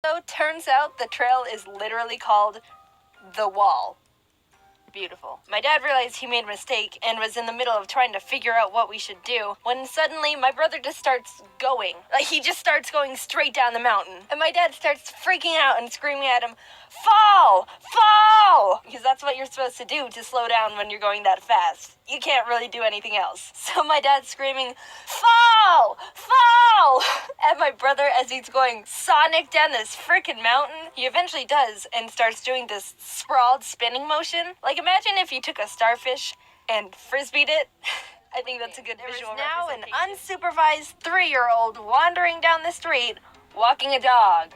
So turns out the trail is literally called The Wall. Beautiful. My dad realized he made a mistake and was in the middle of trying to figure out what we should do when suddenly my brother just starts going. Like, he just starts going straight down the mountain. And my dad starts freaking out and screaming at him, "Fall! Fall!" Because that's what you're supposed to do to slow down when you're going that fast. You can't really do anything else. So my dad's screaming, "Fall! Fall!" at my brother as he's going sonic down this freaking mountain. He eventually does and starts doing this sprawled spinning motion. Like, imagine if you took a starfish and frisbeed it. I think that's a good visual representation. Now an unsupervised 3-year-old wandering down the street, walking a dog.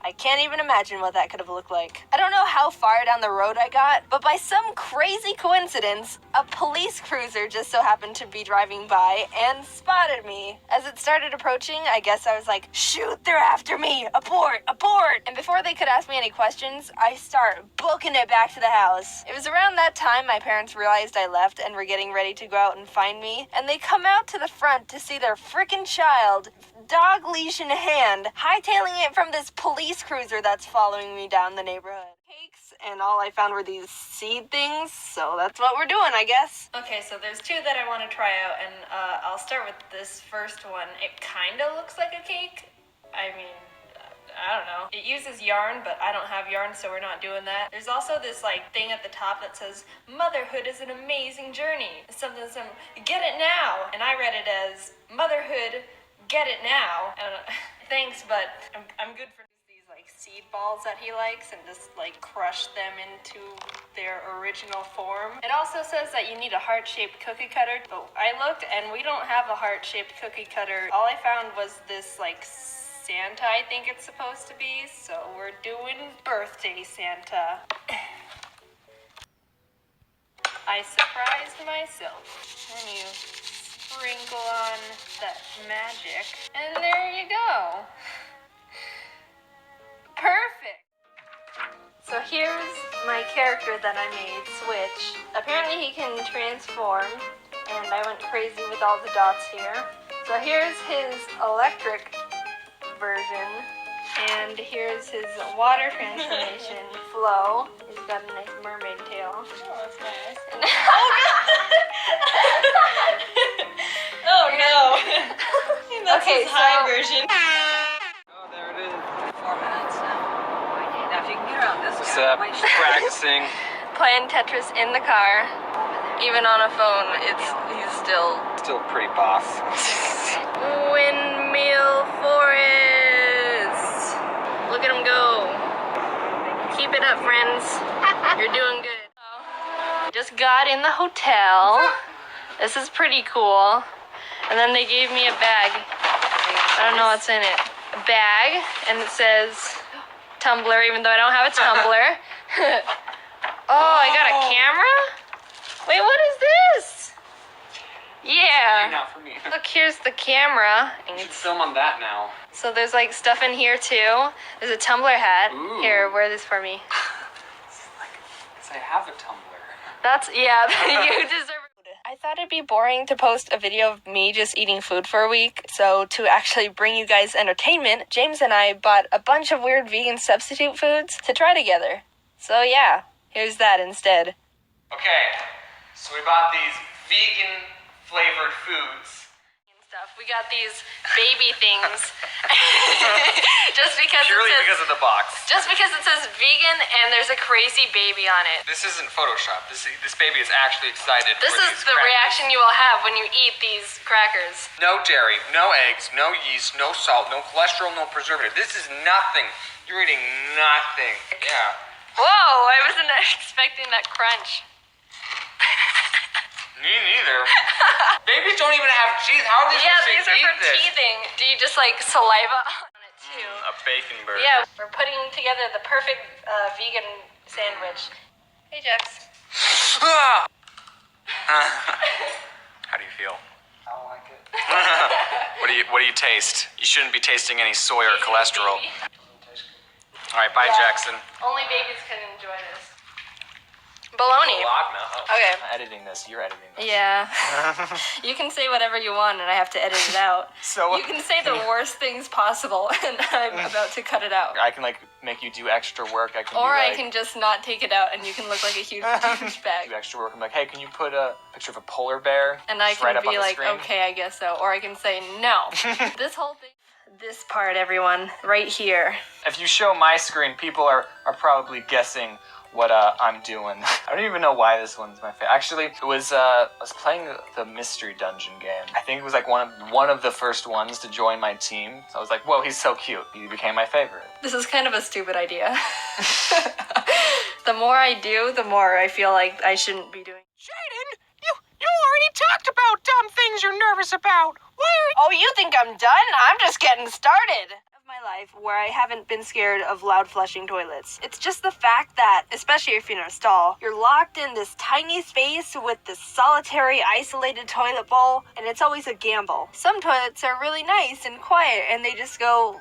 I can't even imagine what that could have looked like. I don't know how far down the road I got, but by some crazy coincidence, a police cruiser just so happened to be driving by and spotted me. As it started approaching, I guess I was like, "Shoot, they're after me! Abort! Abort!" And before they could ask me any questions, I start booking it back to the house. It was around that time my parents realized I left and were getting ready to go out and find me, and they come out to the front to see their frickin' child, dog leash in hand, hightailing it from this police cruiser that's following me down the neighborhood. Cakes, and all I found were these seed things, so that's what we're doing, I guess. Okay, so there's 2 that I want to try out, and I'll start with this first one. It kind of looks like a cake. I mean, I don't know. It uses yarn, but I don't have yarn, so we're not doing that. There's also this, like, thing at the top that says, "Motherhood is an amazing journey." Something, get it now. And I read it as, "Motherhood, get it now." I don't know. Thanks, but I'm good for these, like, seed balls that he likes and just, like, crush them into their original form. It also says that you need a heart-shaped cookie cutter, but I looked and we don't have a heart-shaped cookie cutter. All I found was this, like, Santa, I think it's supposed to be, so we're doing birthday Santa. I surprised myself. And you sprinkle on that magic, and there you go. Perfect. So here's my character that I made, Switch. Apparently he can transform, and I went crazy with all the dots here. So here's his electric version, and here's his water transformation, Flo. He's got a nice mermaid tail. Oh, that's nice. And oh no! That's Okay, his high so- version. Oh, there it is. 4 minutes now. Now if you can get around this What's guy, up? might- Practicing. Playing Tetris in the car, even on a phone, he's still Pretty boss. Windmill Forest. Look at him go. Keep it up, friends. You're doing good. Just got in the hotel. This is pretty cool. And then they gave me a bag. I don't know what's in it. A bag, and it says tumbler, even though I don't have a tumbler. Oh, I got a camera? Wait, what is this? Yeah. Not for me. Look, here's the camera. You should film on that now. So there's like stuff in here too. There's a tumbler hat. Ooh. Here, wear this for me. Because I have a tumbler. That's, yeah, you deserve it. I thought it'd be boring to post a video of me just eating food for a week. So to actually bring you guys entertainment, James and I bought a bunch of weird vegan substitute foods to try together. So yeah, here's that instead. Okay, so we bought these vegan flavored foods. Stuff. We got these baby things. Just because Purely it says, because of the box. Just because it says vegan and there's a crazy baby on it. This isn't Photoshop. This baby is actually excited. This for is these the crackers. reaction you will have when you eat these crackers. No dairy, no eggs, no yeast, no salt, no cholesterol, no preservative. This is nothing. You're eating nothing. Yeah. Whoa, I wasn't expecting that crunch. Me neither. Babies don't even have teeth. How are they Yeah, supposed these to are eat for this? teething. Do you just like saliva on it too? A bacon burger. Yeah, we're putting together the perfect vegan sandwich. Hey, Jax. How do you feel? I don't like it. What do you taste? You shouldn't be tasting any soy or cholesterol. Baby. All right, bye, Yeah. Jackson. Only babies can enjoy this. Baloney. Bologna. Okay. I'm editing this. You're editing this. Yeah. You can say whatever you want, and I have to edit it out. So You can say the worst things possible, and I'm about to cut it out. I can like make you do extra work. I can. Or be, I like, can just not take it out, and you can look like a huge douchebag. do extra work. I'm like, hey, can you put a picture of a polar bear? And I just right can up on be the like, screen? okay, I guess so. Or I can say no. This whole thing. This part, everyone, right here. If you show my screen, people are probably guessing what I'm doing. I don't even know why this one's my favorite. Actually, it was I was playing the Mystery Dungeon game. I think it was like one of the first ones to join my team. So I was like, whoa, he's so cute. He became my favorite. This is kind of a stupid idea. The more I do, the more I feel like I shouldn't be doing. Jaiden, you already talked about dumb things you're nervous about. Why are Oh, you think I'm done? I'm just getting started. Of my life where I haven't been scared of loud flushing toilets. It's just the fact that, especially if you're in a stall, you're locked in this tiny space with this solitary, isolated toilet bowl, and it's always a gamble. Some toilets are really nice and quiet, and they just go...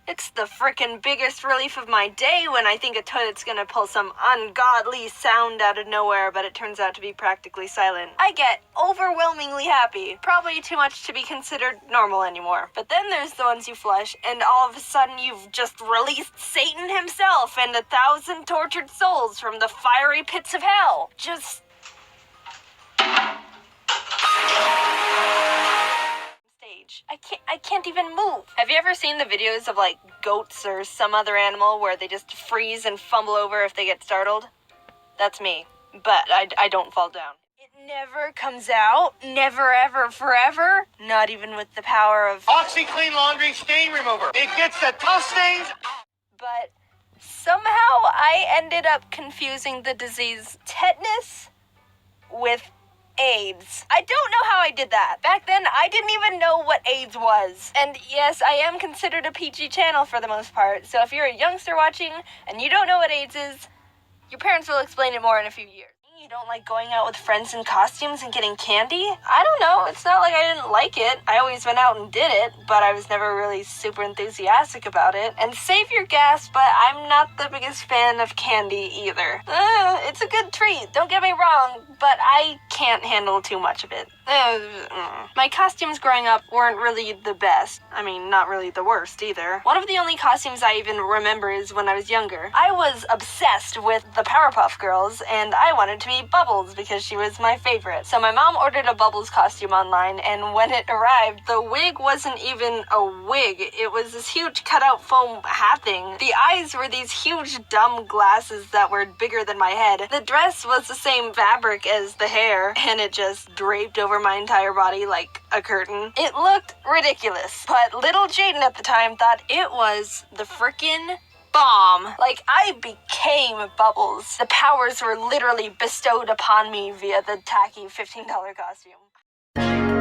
It's the frickin' biggest relief of my day when I think a toilet's gonna pull some ungodly sound out of nowhere, but it turns out to be practically silent. I get overwhelmingly happy. Probably too much to be considered normal anymore. But then there's the ones you flush, and all of a sudden you've just released Satan himself and 1,000 tortured souls from the fiery pits of hell. Just... stage. I can't even move. Have you ever seen the videos of like goats or some other animal where they just freeze and fumble over if they get startled? That's me. But I don't fall down. It never comes out. Never, ever, forever. Not even with the power of... OxiClean Laundry Stain Remover? It gets the tough stains. But somehow I ended up confusing the disease tetanus with AIDS. I don't know how I did that. Back then, I didn't even know what AIDS was. And yes, I am considered a PG channel for the most part, so if you're a youngster watching and you don't know what AIDS is, your parents will explain it more in a few years. You don't like going out with friends in costumes and getting candy? I don't know. It's not like I didn't like it. I always went out and did it, but I was never really super enthusiastic about it. And save your gas, but I'm not the biggest fan of candy either. It's a good treat, don't get me wrong, but I can't handle too much of it. My costumes growing up weren't really the best. I mean, not really the worst either. One of the only costumes I even remember is when I was younger. I was obsessed with the Powerpuff Girls, and I wanted to be Bubbles because she was my favorite. So my mom ordered a Bubbles costume online, and when it arrived, the wig wasn't even a wig. It was this huge cutout foam hat thing. The eyes were these huge dumb glasses that were bigger than my head. The dress was the same fabric as the hair, and it just draped over my entire body like a curtain. It looked ridiculous, but little Jaiden at the time thought it was the frickin' bomb. Like, I became Bubbles. The powers were literally bestowed upon me via the tacky $15 costume.